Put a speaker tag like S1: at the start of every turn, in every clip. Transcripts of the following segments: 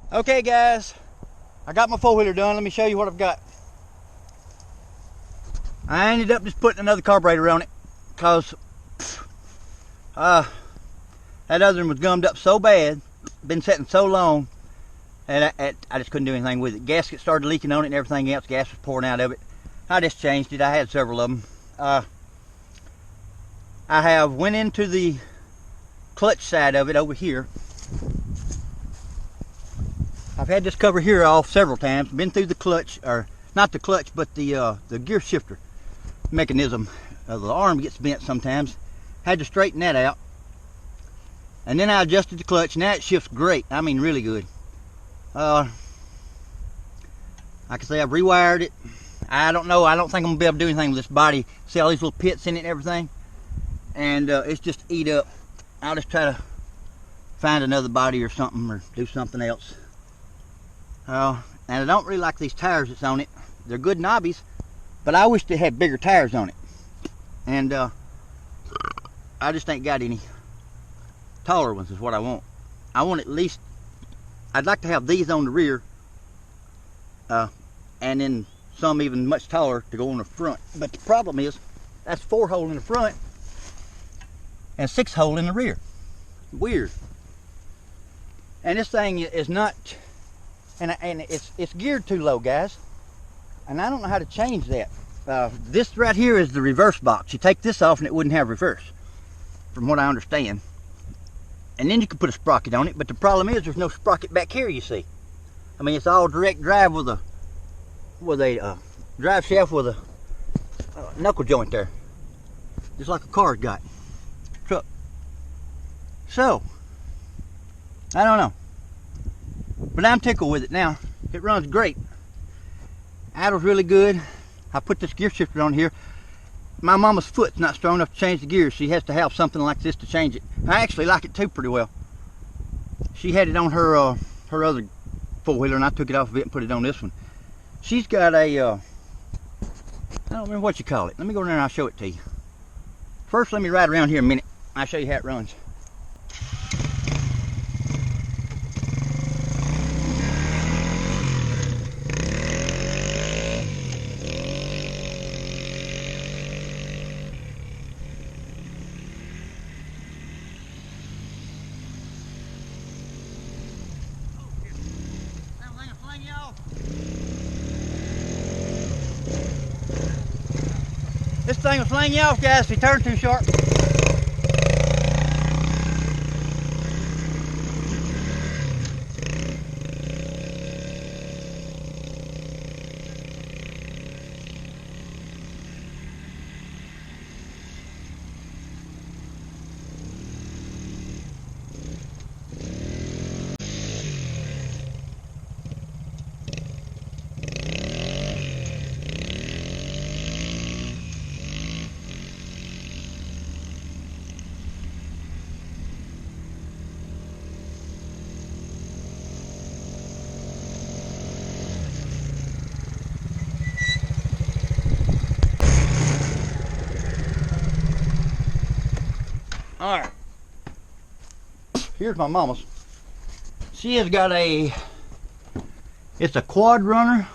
S1: Okay guys, I got my four-wheeler done. Let me show you what I've got. I ended up just putting another carburetor on it because that other one was gummed up so bad, been sitting so long, and I just couldn't do anything with it. Gasket started leaking on it and everything else. Gas was pouring out of it. I just changed it. I had several of them. I have went into the clutch side of it over here. I've had this cover here off several times. Been through the clutch, or not the clutch, but the gear shifter mechanism. The arm gets bent sometimes. Had to straighten that out. And then I adjusted the clutch. Now it shifts great. I mean, really good. Like I say, I've rewired it. I don't know. I don't think I'm gonna be able to do anything with this body. See all these little pits in it and everything, and it's just eat up. I'll just try to find another body or something, or do something else. And I don't really like these tires that's on it. They're good knobbies, but I wish they had bigger tires on it. And I just ain't got any taller ones is what I want. I want at least, I'd like to have these on the rear, and then some even much taller to go on the front. But the problem is, that's 4-hole in the front and 6-hole in the rear. Weird. And this thing is not, and it's geared too low, guys, and I don't know how to change that. This right here is the reverse box. You take this off and it wouldn't have reverse, from what I understand. And then you could put a sprocket on it, but the problem is there's no sprocket back here, you see. I mean, it's all direct drive with a drive shaft with a knuckle joint there, just like a car's got. Truck. So I don't know, but I'm tickled with it now. It runs great. Idle's really good. I put this gear shifter on here. My mama's foot's not strong enough to change the gears. She has to have something like this to change it. I actually like it too pretty well. She had it on her her other four-wheeler, and I took it off of it and put it on this one. She's got a I don't remember what you call it. Let me go in there and I'll show it to you. First, let me ride around here a minute. I'll show you how it runs. This thing will fling you off, guys, if you turn too sharp. All right, here's my mama's. She has got it's a quad runner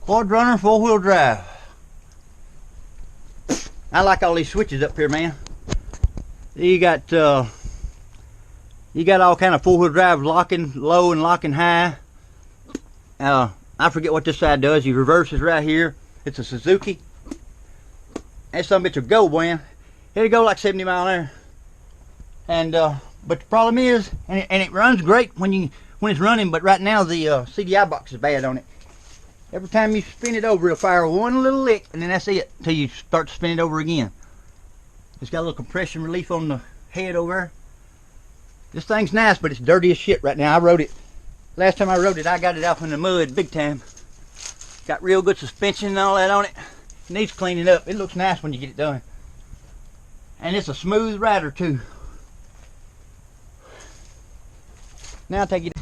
S1: four-wheel drive. I like all these switches up here, man. You got all kind of four-wheel drive, locking low and locking high. I forget what this side does. You reverse is right here. It's a Suzuki. That some bitch will go, man. It'll go like 70 miles an hour. And but the problem is, and it runs great when it's running. But right now the CDI box is bad on it. Every time you spin it over, it'll fire one little lick, and then that's it until you start to spin it over again. It's got a little compression relief on the head over there. This thing's nice, but it's dirty as shit right now. I rode it. Last time I rode it, I got it off in the mud big time. Got real good suspension and all that on it. It needs cleaning up. It looks nice when you get it done. And it's a smooth rider too. Now I'll take it.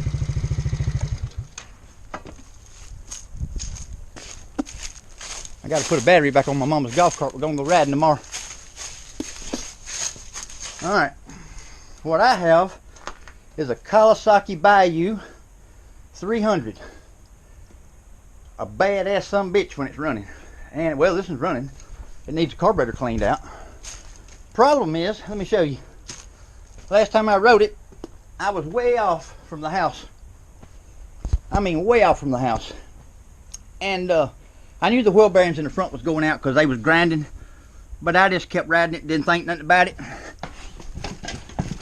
S1: I got to put a battery back on my mama's golf cart. We're going to go riding tomorrow. Alright. What I have is a Kawasaki Bayou 300. A badass sumbitch when it's running. And well, this is running. It needs the carburetor cleaned out. Problem is, let me show you. Last time I rode it, I was way off from the house. I mean, way off from the house. And I knew the wheel bearings in the front was going out because they was grinding. But I just kept riding it, didn't think nothing about it.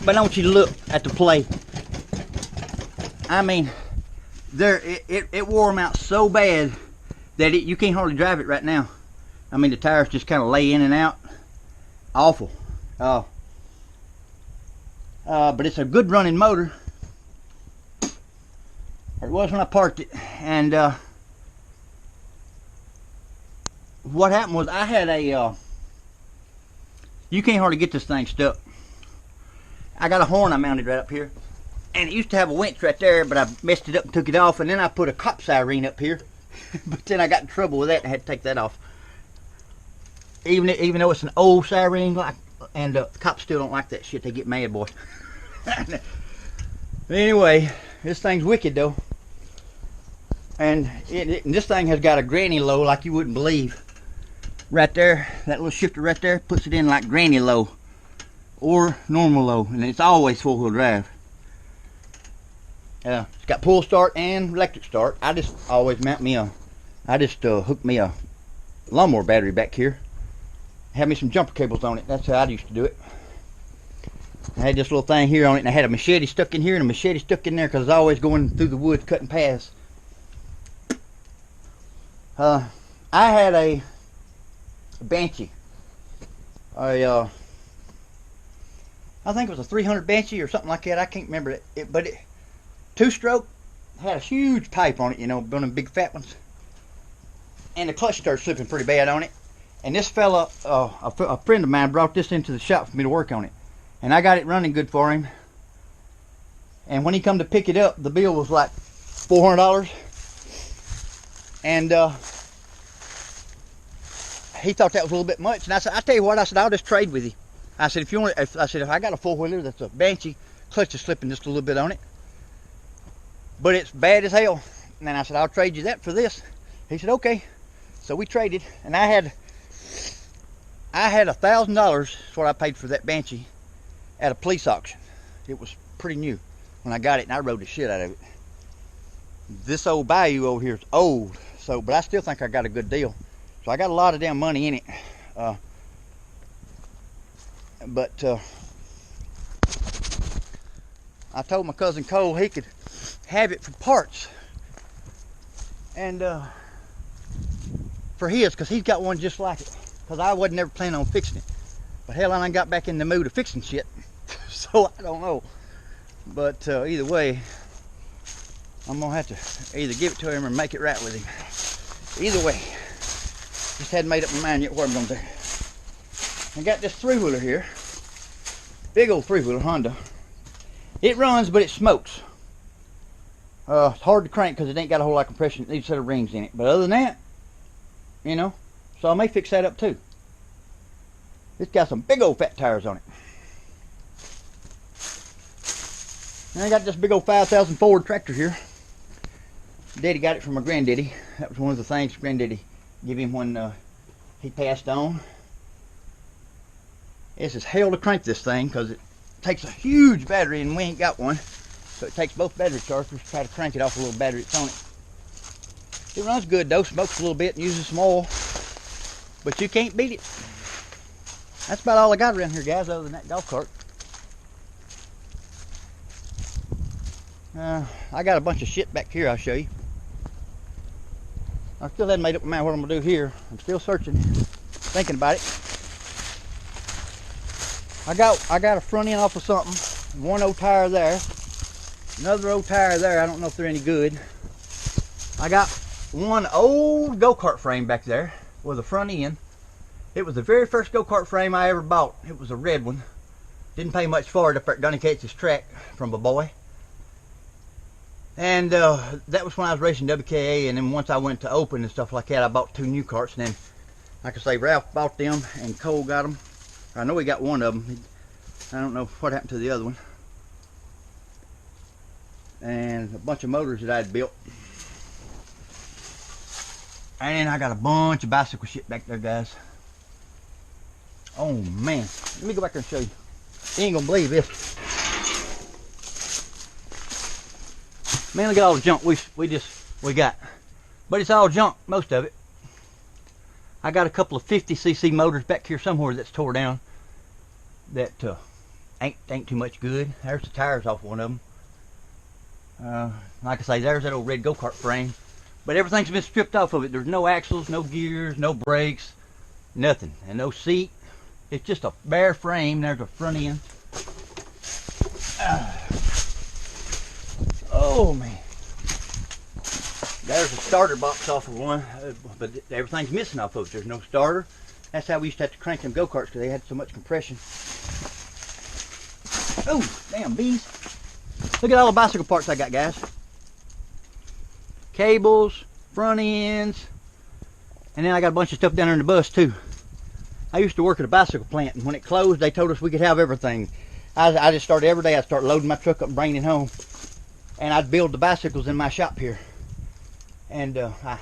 S1: But I want you to look at the play. I mean, it wore them out so bad that you can't hardly drive it right now. I mean, the tires just kind of lay in and out. Awful. But it's a good running motor. It was when I parked it. And what happened was I had a you can't hardly get this thing stuck. I got a horn I mounted right up here, and it used to have a winch right there, but I messed it up and took it off, and then I put a cop siren up here. But then I got in trouble with that and I had to take that off. Even though it's an old siren, and cops still don't like that shit. They get mad, boy. Anyway, this thing's wicked though, and this thing has got a granny low like you wouldn't believe. Right there, that little shifter right there puts it in like granny low or normal low, and it's always four-wheel drive. It's got pull start and electric start. I just always mount me hook me a lawnmower battery back here. Have me some jumper cables on it. That's how I used to do it. I had this little thing here on it, and I had a machete stuck in here and a machete stuck in there because I was always going through the woods cutting paths. I had a Banshee. I think it was a 300 Banshee or something like that. I can't remember it, but it two-stroke, had a huge pipe on it, you know, one of them big fat ones. And the clutch started slipping pretty bad on it. And this fella, a friend of mine, brought this into the shop for me to work on it. And I got it running good for him. And when he come to pick it up, the bill was like $400. And he thought that was a little bit much, and I said, "I tell you what," I said, "I'll just trade with you." I said, "If you want," I said, "if I got a four-wheeler that's a Banshee, clutch is slipping just a little bit on it, but it's bad as hell." And then I said, "I'll trade you that for this." He said, "Okay." So we traded, and I had $1,000. That's what I paid for that Banshee at a police auction. It was pretty new when I got it, and I rode the shit out of it. This old Bayou over here is old, but I still think I got a good deal. So I got a lot of damn money in it. I told my cousin Cole he could have it for parts. And for his, because he's got one just like it. Because I wasn't ever planning on fixing it. But hell, I ain't got back in the mood of fixing shit. So I don't know. But either way, I'm going to have to either give it to him or make it right with him. Either way. Just hadn't made up my mind yet what I'm going to do. I got this three-wheeler here. Big old three-wheeler Honda. It runs, but it smokes. It's hard to crank because it ain't got a whole lot of compression. It needs a set of rings in it. But other than that, you know, so I may fix that up too. It's got some big old fat tires on it. And I got this big old 5000 Ford tractor here. Daddy got it from my granddaddy. That was one of the things granddaddy give him when he passed on. It's as hell to crank this thing because it takes a huge battery and we ain't got one. So it takes both battery chargers to try to crank it off a little battery that's on it. It runs good though, smokes a little bit and uses some oil. But you can't beat it. That's about all I got around here, guys, other than that golf cart. I got a bunch of shit back here I'll show you. I still hadn't made up my mind what I'm going to do here. I'm still searching, thinking about it. I got a front end off of something. One old tire there. Another old tire there. I don't know if they're any good. I got one old go-kart frame back there with a front end. It was the very first go-kart frame I ever bought. It was a red one. Didn't pay much for it up at Gunny Cates's track from a boy. And that was when I was racing WKA, and then once I went to Open and stuff like that, I bought 2 new carts. And then, like I say, Ralph bought them and Cole got them. I know he got one of them. I don't know what happened to the other one. and a bunch of motors that I'd built. And then I got a bunch of bicycle shit back there, guys. Oh man, let me go back there and show you. You ain't gonna believe this. Man, look at all the junk we got. But it's all junk, most of it. I got a couple of 50cc motors back here somewhere that's tore down. That ain't too much good. There's the tires off one of them. Like I say, there's that old red go-kart frame. But everything's been stripped off of it. There's no axles, no gears, no brakes, nothing. And no seat. It's just a bare frame. There's a front end. Oh man. There's a starter box off of one, but everything's missing off of it. There's no starter. That's how we used to have to crank them go-karts because they had so much compression. Oh, damn bees. Look at all the bicycle parts I got, guys. Cables, front ends, and then I got a bunch of stuff down there in the bus too. I used to work at a bicycle plant, and when it closed, they told us we could have everything. I just started every day. I'd start loading my truck up and bringing it home, and I'd build the bicycles in my shop here. And I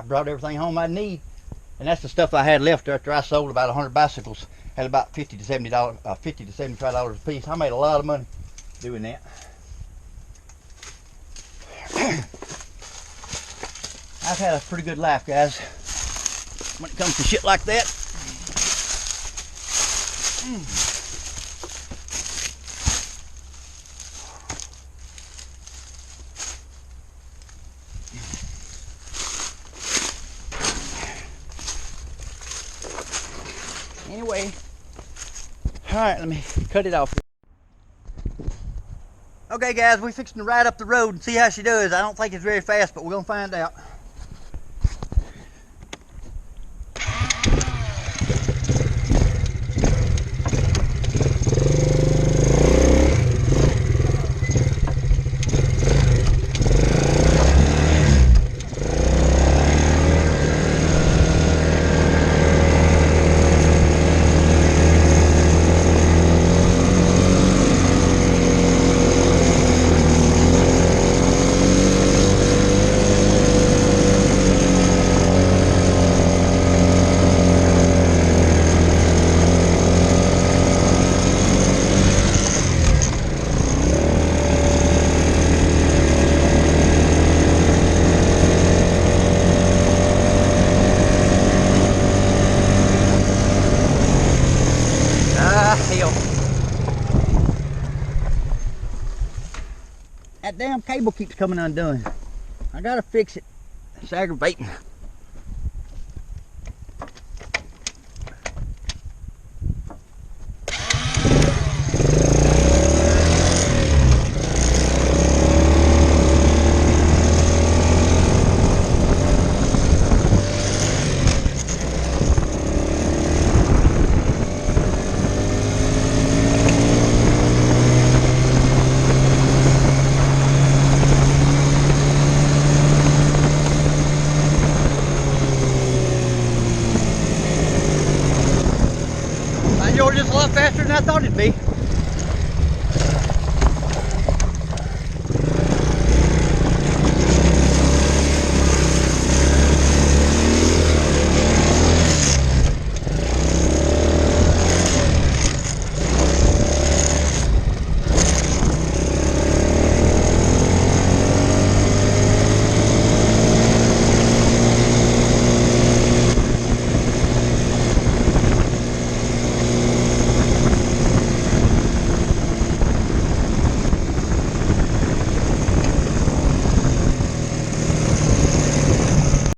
S1: brought everything home I need, and that's the stuff I had left after I sold about 100 bicycles. Had about $50 to $75 a piece. I made a lot of money doing that. I've had a pretty good life, guys, when it comes to shit like that. Anyway, all right, let me cut it off. Okay, guys, we're fixing to ride up the road and see how she does. I don't think it's very fast, but we're gonna find out. That damn cable keeps coming undone. I gotta fix it. It's aggravating.